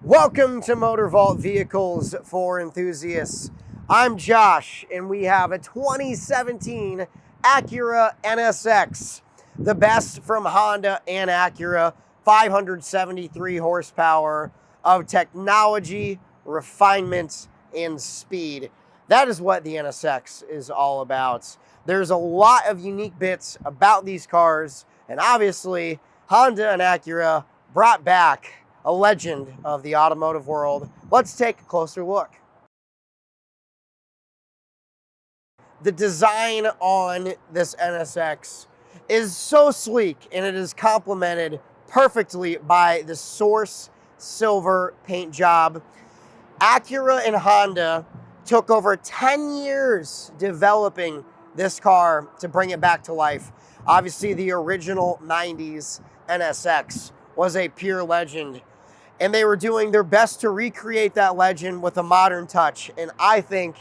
Welcome to MOTORVAULT Vehicles for Enthusiasts. I'm Josh, and we have a 2017 Acura NSX, the best from Honda and Acura, 573 horsepower of technology, refinement, and speed. That is what the NSX is all about. There's a lot of unique bits about these cars, and obviously, Honda and Acura brought back a legend of the automotive world. Let's take a closer look. The design on this NSX is so sleek, and it is complemented perfectly by the Source silver paint job. Acura and Honda took over 10 years developing this car to bring it back to life. Obviously, the original 90s NSX was a pure legend, and they were doing their best to recreate that legend with a modern touch, and I think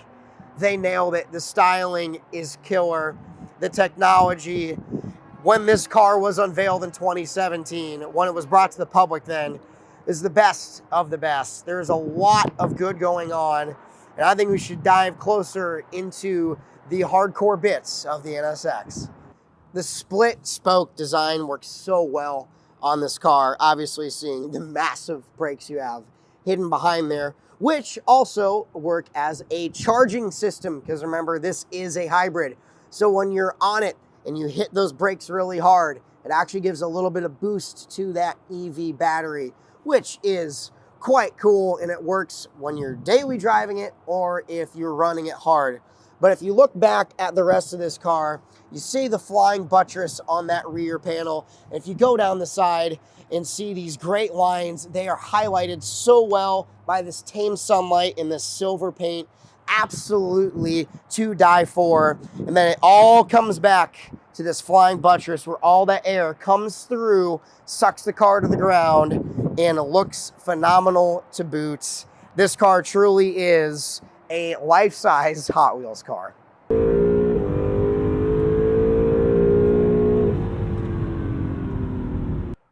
they nailed it. The styling is killer. The technology, when this car was unveiled in 2017, when it was brought to the public then, is the best of the best. There's a lot of good going on, and I think we should dive closer into the hardcore bits of the NSX. The split spoke design works so well on this car, obviously seeing the massive brakes you have hidden behind there, which also work as a charging system, because remember, this is a hybrid. So when you're on it and you hit those brakes really hard, it actually gives a little bit of boost to that EV battery, which is quite cool, and it works when you're daily driving it or if you're running it hard. But if you look back at the rest of this car, you see the flying buttress on that rear panel. If you go down the side and see these great lines, they are highlighted so well by this tame sunlight and this silver paint. Absolutely to die for. And then it all comes back to this flying buttress where all that air comes through, sucks the car to the ground, and it looks phenomenal to boot. This car truly is a life-size Hot Wheels car.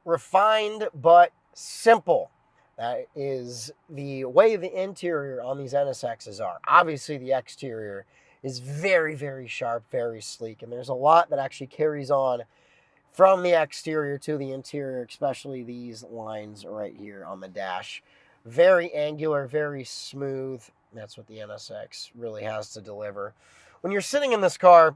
Refined but simple. That is the way the interior on these NSXs are. Obviously, the exterior is very, very sharp, very sleek, and there's a lot that actually carries on from the exterior to the interior, especially these lines right here on the dash. Very angular, very smooth. That's what the NSX really has to deliver. When you're sitting in this car,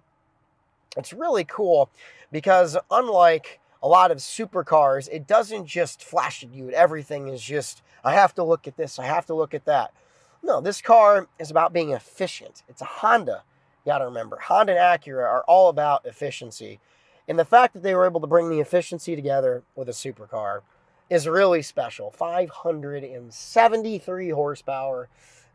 it's really cool because unlike a lot of supercars, it doesn't just flash at you. Everything is just, I have to look at this, I have to look at that. No, this car is about being efficient. It's a Honda. You got to remember, Honda and Acura are all about efficiency. And the fact that they were able to bring the efficiency together with a supercar is really special. 573 horsepower,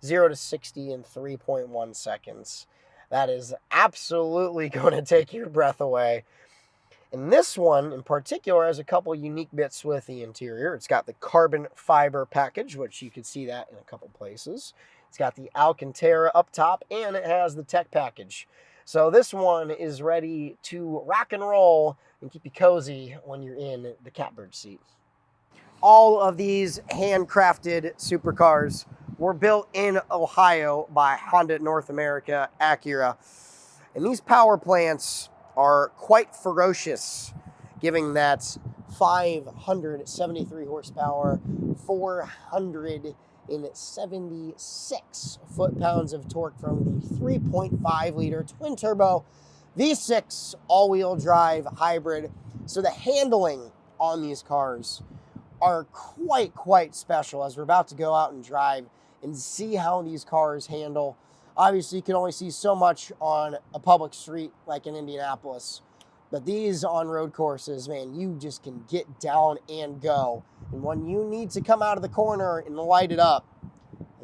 0 to 60 in 3.1 seconds. That is absolutely going to take your breath away. And this one in particular has a couple unique bits with the interior. It's got the carbon fiber package, which you can see that in a couple places. It's got the Alcantara up top, and it has the tech package. So this one is ready to rock and roll and keep you cozy when you're in the catbird seat. All of these handcrafted supercars were built in Ohio by Honda North America, Acura. And these power plants are quite ferocious, giving that 573 horsepower, 476 foot-pounds of torque from the 3.5-liter twin-turbo V6 all-wheel drive hybrid. So the handling on these cars are quite special, as we're about to go out and drive and see how these cars handle. Obviously, you can only see so much on a public street like in Indianapolis, but these on-road courses, man, you just can get down and go. And when you need to come out of the corner and light it up,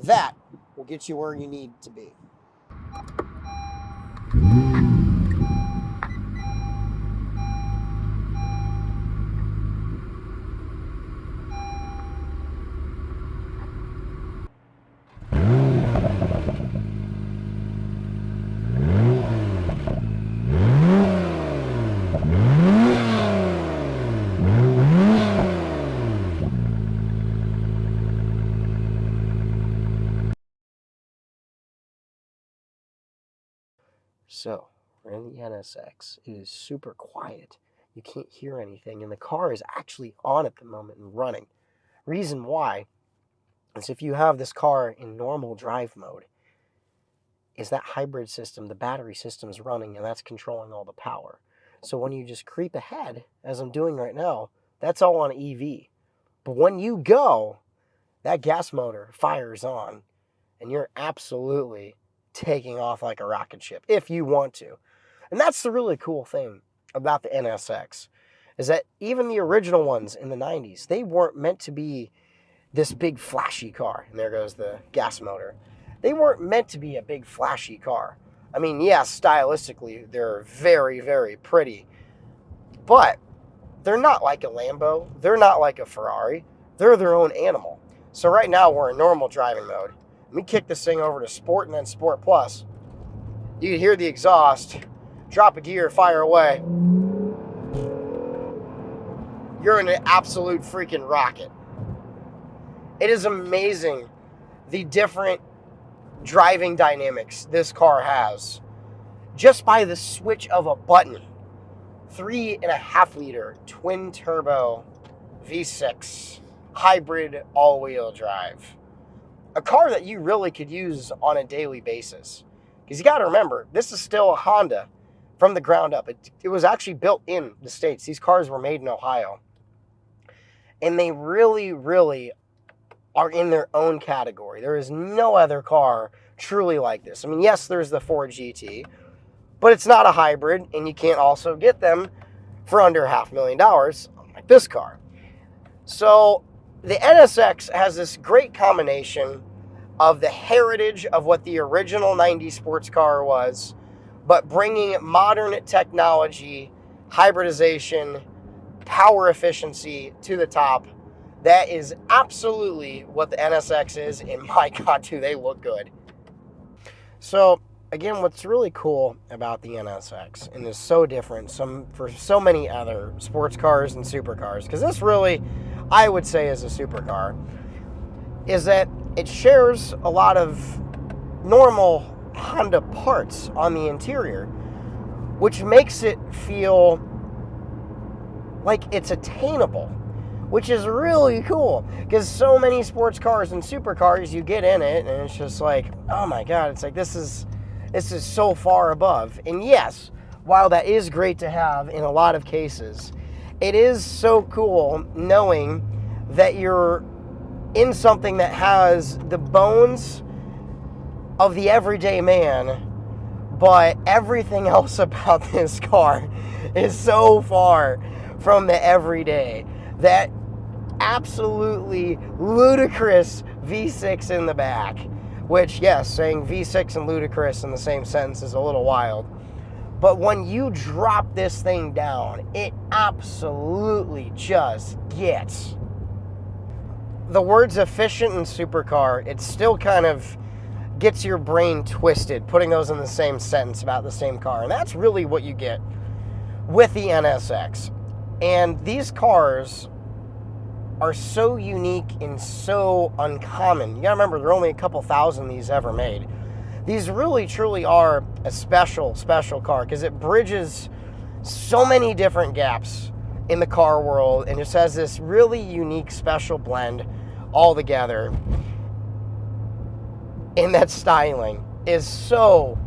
that will get you where you need to be. So, we're in the NSX. It is super quiet. You can't hear anything, and the car is actually on at the moment and running. Reason why is if you have this car in normal drive mode, is that hybrid system, the battery system is running, and that's controlling all the power. So when you just creep ahead, as I'm doing right now, that's all on EV. But when you go, that gas motor fires on, and you're absolutely taking off like a rocket ship, if you want to. And that's the really cool thing about the NSX, is that even the original ones in the 90s, they weren't meant to be this big flashy car. And there goes the gas motor. They weren't meant to be a big flashy car. I mean, yes, stylistically, they're very, very pretty. But they're not like a Lambo. They're not like a Ferrari. They're their own animal. So right now, we're in normal driving mode. Let me kick this thing over to Sport and then Sport Plus. You can hear the exhaust. Drop a gear, fire away. You're in an absolute freaking rocket. It is amazing the different driving dynamics this car has just by the switch of a button. 3.5 liter twin turbo V6 hybrid all-wheel drive. A car that you really could use on a daily basis. Because you got to remember, this is still a Honda from the ground up. It was actually built in the States. These cars were made in Ohio. And they really, really are in their own category. There is no other car truly like this. I mean, yes, there's the Ford GT, but it's not a hybrid, and you can't also get them for under $500,000 like this car. So the NSX has this great combination of the heritage of what the original 90s sports car was, but bringing modern technology, hybridization, power efficiency to the top. That is absolutely what the NSX is, and my God, do they look good. So, again, what's really cool about the NSX, and is so different for so many other sports cars and supercars, because this really, I would say, is a supercar, is that it shares a lot of normal Honda parts on the interior, which makes it feel like it's attainable, which is really cool, because so many sports cars and supercars, you get in it and it's just like, oh my God, it's like this is so far above. And yes, while that is great to have in a lot of cases, it is so cool knowing that you're in something that has the bones of the everyday man, but everything else about this car is so far from the everyday. That absolutely ludicrous V6 in the back, which, yes, saying V6 and ludicrous in the same sentence is a little wild. But when you drop this thing down, it absolutely just gets. The words efficient and supercar, it still kind of gets your brain twisted, putting those in the same sentence about the same car. And that's really what you get with the NSX. And these cars are so unique and so uncommon. You gotta remember, there are only a couple thousand of these ever made. These really, truly are a special, special car, because it bridges so many different gaps in the car world and just has this really unique, special blend all together. And that styling is so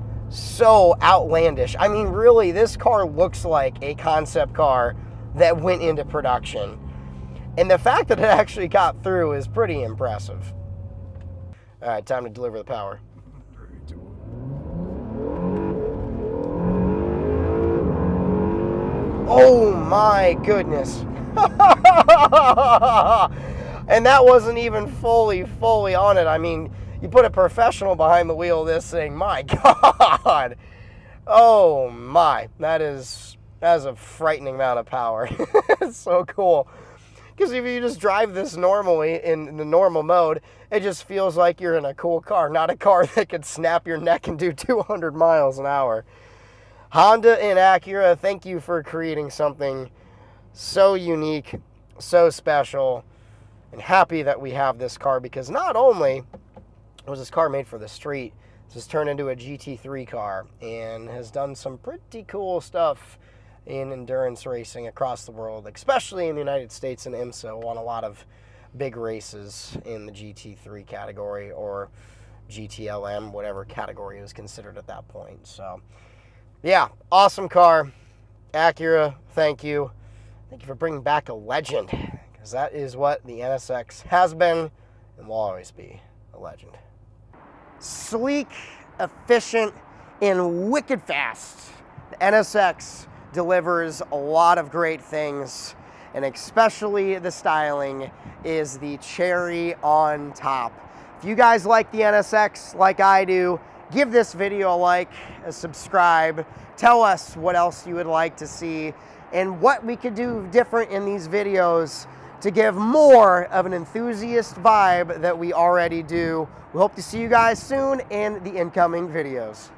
outlandish. I mean, really, this car looks like a concept car that went into production. And the fact that it actually got through is pretty impressive. All right, time to deliver the power. Oh my goodness. And that wasn't even fully on it. I mean, you put a professional behind the wheel of this thing, my God. Oh my, that's a frightening amount of power. It's so cool. Because if you just drive this normally in the normal mode, it just feels like you're in a cool car, not a car that could snap your neck and do 200 miles an hour. Honda and Acura, thank you for creating something so unique, so special, and happy that we have this car, because not only was this car made for the street, just turned into a GT3 car and has done some pretty cool stuff in endurance racing across the world, especially in the United States and IMSA. Won a lot of big races in the GT3 category, or GTLM, whatever category it was considered at that point. So yeah, awesome car. Acura, thank you. Thank you for bringing back a legend, because that is what the NSX has been and will always be, a legend. Sleek, efficient, and wicked fast. The NSX delivers a lot of great things, and especially the styling is the cherry on top. If you guys like the NSX like I do, give this video a like, a subscribe, tell us what else you would like to see and what we could do different in these videos to give more of an enthusiast vibe that we already do. We hope to see you guys soon in the incoming videos.